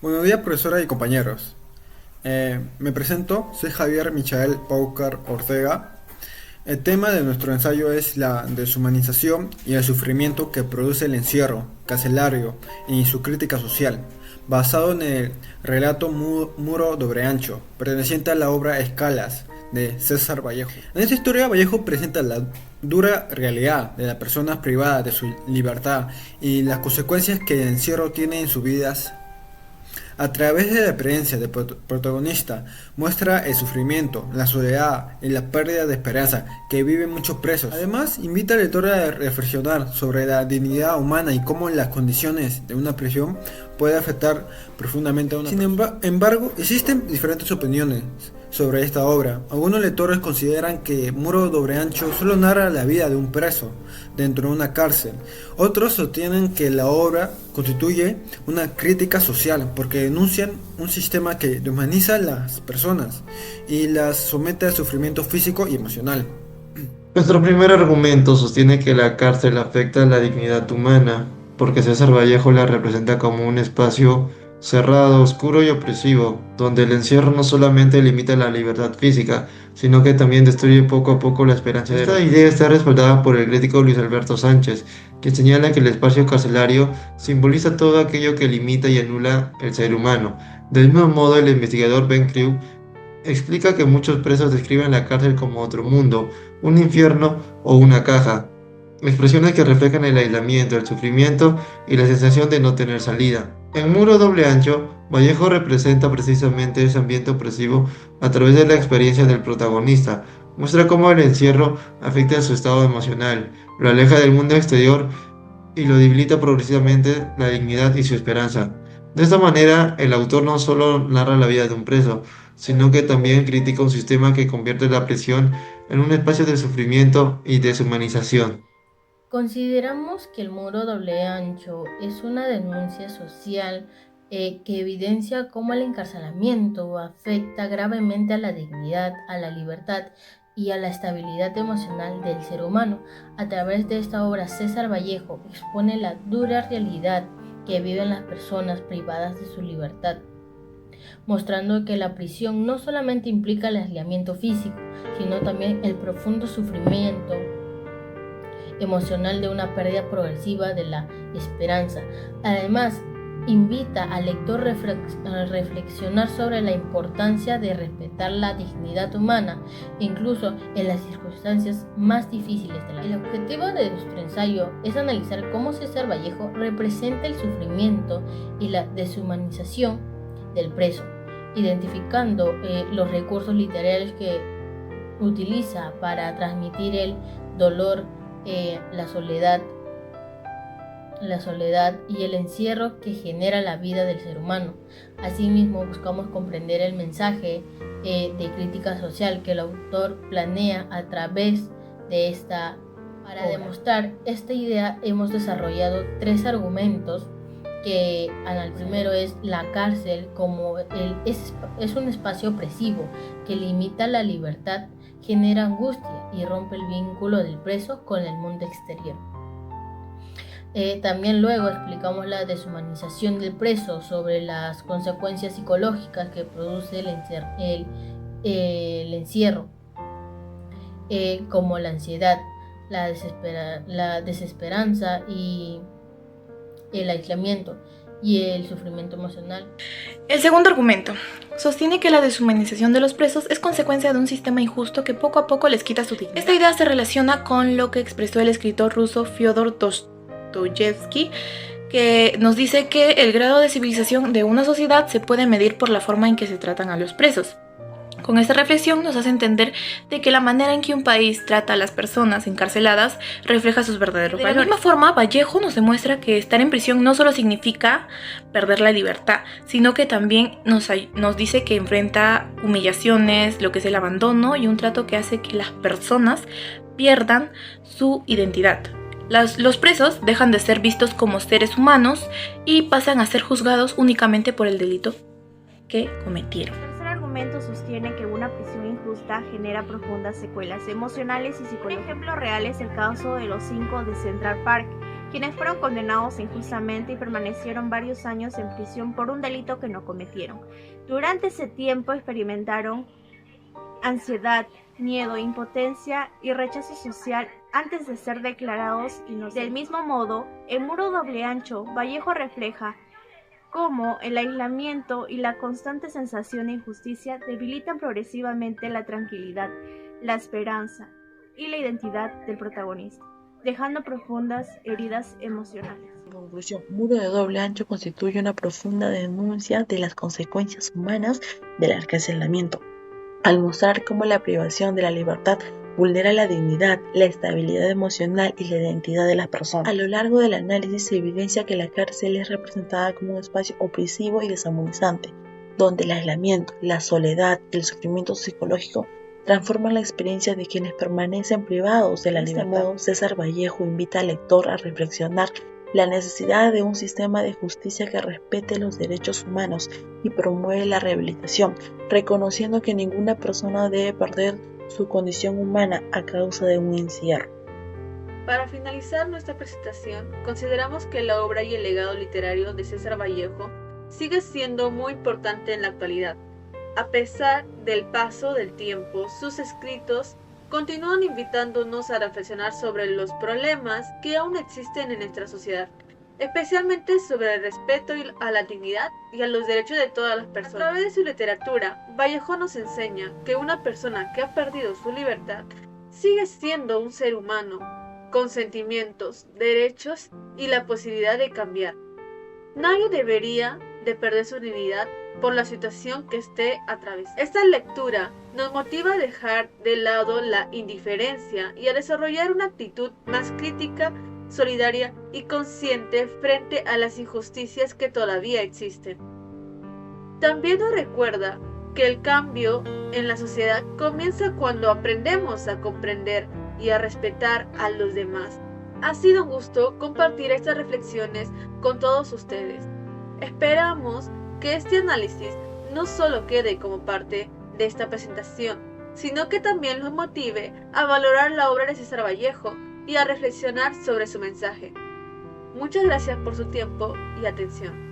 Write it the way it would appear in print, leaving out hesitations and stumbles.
Buenos días, profesora y compañeros. Me presento, soy Javier Michael Paucar Ortega. El tema de nuestro ensayo es la deshumanización y el sufrimiento que produce el encierro carcelario y su crítica social, basado en el relato Muro de Ancho, perteneciente a la obra Escalas de César Vallejo. En esta historia, Vallejo presenta la dura realidad de las personas privadas de su libertad y las consecuencias que el encierro tiene en sus vidas. A través de la experiencia del protagonista, muestra el sufrimiento, la soledad y la pérdida de esperanza que viven muchos presos. Además, invita al lector a reflexionar sobre la dignidad humana y cómo las condiciones de una prisión pueden afectar profundamente a una persona. Sin embargo, existen diferentes opiniones sobre esta obra. Algunos lectores consideran que Muro de Ancho solo narra la vida de un preso dentro de una cárcel. Otros sostienen que la obra constituye una crítica social porque denuncian un sistema que deshumaniza a las personas y las somete al sufrimiento físico y emocional. Nuestro primer argumento sostiene que la cárcel afecta la dignidad humana, porque César Vallejo la representa como un espacio cerrado, oscuro y opresivo, donde el encierro no solamente limita la libertad física, sino que también destruye poco a poco la esperanza de... Esta idea está respaldada por el crítico Luis Alberto Sánchez, que señala que el espacio carcelario simboliza todo aquello que limita y anula el ser humano. Del mismo modo, el investigador Ben Crew explica que muchos presos describen la cárcel como otro mundo, un infierno o una caja, expresiones que reflejan el aislamiento, el sufrimiento y la sensación de no tener salida. En Muro Doble Ancho, Vallejo representa precisamente ese ambiente opresivo a través de la experiencia del protagonista. Muestra cómo el encierro afecta a su estado emocional, lo aleja del mundo exterior y lo debilita progresivamente la dignidad y su esperanza. De esta manera, el autor no solo narra la vida de un preso, sino que también critica un sistema que convierte la prisión en un espacio de sufrimiento y deshumanización. Consideramos que el muro doble ancho es una denuncia social que evidencia cómo el encarcelamiento afecta gravemente a la dignidad, a la libertad y a la estabilidad emocional del ser humano. A través de esta obra, César Vallejo expone la dura realidad que viven las personas privadas de su libertad, mostrando que la prisión no solamente implica el aislamiento físico, sino también el profundo sufrimiento emocional de una pérdida progresiva de la esperanza. Además, invita al lector a reflexionar sobre la importancia de respetar la dignidad humana, incluso en las circunstancias más difíciles de la vida. El objetivo de nuestro ensayo es analizar cómo César Vallejo representa el sufrimiento y la deshumanización del preso, identificando los recursos literarios que utiliza para transmitir el dolor, la soledad y el encierro que genera la vida del ser humano. Asimismo, buscamos comprender el mensaje de crítica social que el autor planea a través de esta. Para demostrar esta idea hemos desarrollado tres argumentos que el primero es la cárcel como es un espacio opresivo que limita la libertad, genera angustia y rompe el vínculo del preso con el mundo exterior. También luego explicamos la deshumanización del preso sobre las consecuencias psicológicas que produce el encierro, como la ansiedad, la desesperanza y el aislamiento y el sufrimiento emocional. El segundo argumento sostiene que la deshumanización de los presos es consecuencia de un sistema injusto que poco a poco les quita su dignidad. Esta idea se relaciona con lo que expresó el escritor ruso Fyodor Dostoyevsky, que nos dice que el grado de civilización de una sociedad se puede medir por la forma en que se tratan a los presos. Con esta reflexión nos hace entender de que la manera en que un país trata a las personas encarceladas refleja sus verdaderos valores. De la misma forma, Vallejo nos demuestra que estar en prisión no solo significa perder la libertad, sino que también nos dice que enfrenta humillaciones, lo que es el abandono y un trato que hace que las personas pierdan su identidad. Los presos dejan de ser vistos como seres humanos y pasan a ser juzgados únicamente por el delito que cometieron. El argumento sostiene que una prisión injusta genera profundas secuelas emocionales y psicológicas. Un ejemplo real es el caso de los 5 de Central Park, quienes fueron condenados injustamente y permanecieron varios años en prisión por un delito que no cometieron. Durante ese tiempo experimentaron ansiedad, miedo, impotencia y rechazo social antes de ser declarados inocentes. Del mismo modo, en Muro Doble Ancho, Vallejo refleja cómo el aislamiento y la constante sensación de injusticia debilitan progresivamente la tranquilidad, la esperanza y la identidad del protagonista, dejando profundas heridas emocionales. En conclusión, Muro de Doble Ancho constituye una profunda denuncia de las consecuencias humanas del encarcelamiento, al mostrar cómo la privación de la libertad vulnera la dignidad, la estabilidad emocional y la identidad de las personas. A lo largo del análisis se evidencia que la cárcel es representada como un espacio opresivo y deshumanizante, donde el aislamiento, la soledad y el sufrimiento psicológico transforman la experiencia de quienes permanecen privados de la libertad. De este modo, César Vallejo invita al lector a reflexionar la necesidad de un sistema de justicia que respete los derechos humanos y promueve la rehabilitación, reconociendo que ninguna persona debe perder su condición humana a causa de un encierro. Para finalizar nuestra presentación, consideramos que la obra y el legado literario de César Vallejo sigue siendo muy importante en la actualidad. A pesar del paso del tiempo, sus escritos continúan invitándonos a reflexionar sobre los problemas que aún existen en nuestra sociedad, especialmente sobre el respeto a la dignidad y a los derechos de todas las personas. A través de su literatura, Vallejo nos enseña que una persona que ha perdido su libertad sigue siendo un ser humano, con sentimientos, derechos y la posibilidad de cambiar. Nadie debería de perder su dignidad por la situación que esté atravesando. Esta lectura nos motiva a dejar de lado la indiferencia y a desarrollar una actitud más crítica, solidaria y consciente frente a las injusticias que todavía existen. También nos recuerda que el cambio en la sociedad comienza cuando aprendemos a comprender y a respetar a los demás. Ha sido un gusto compartir estas reflexiones con todos ustedes. Esperamos que este análisis no solo quede como parte de esta presentación, sino que también los motive a valorar la obra de César Vallejo y a reflexionar sobre su mensaje. Muchas gracias por su tiempo y atención.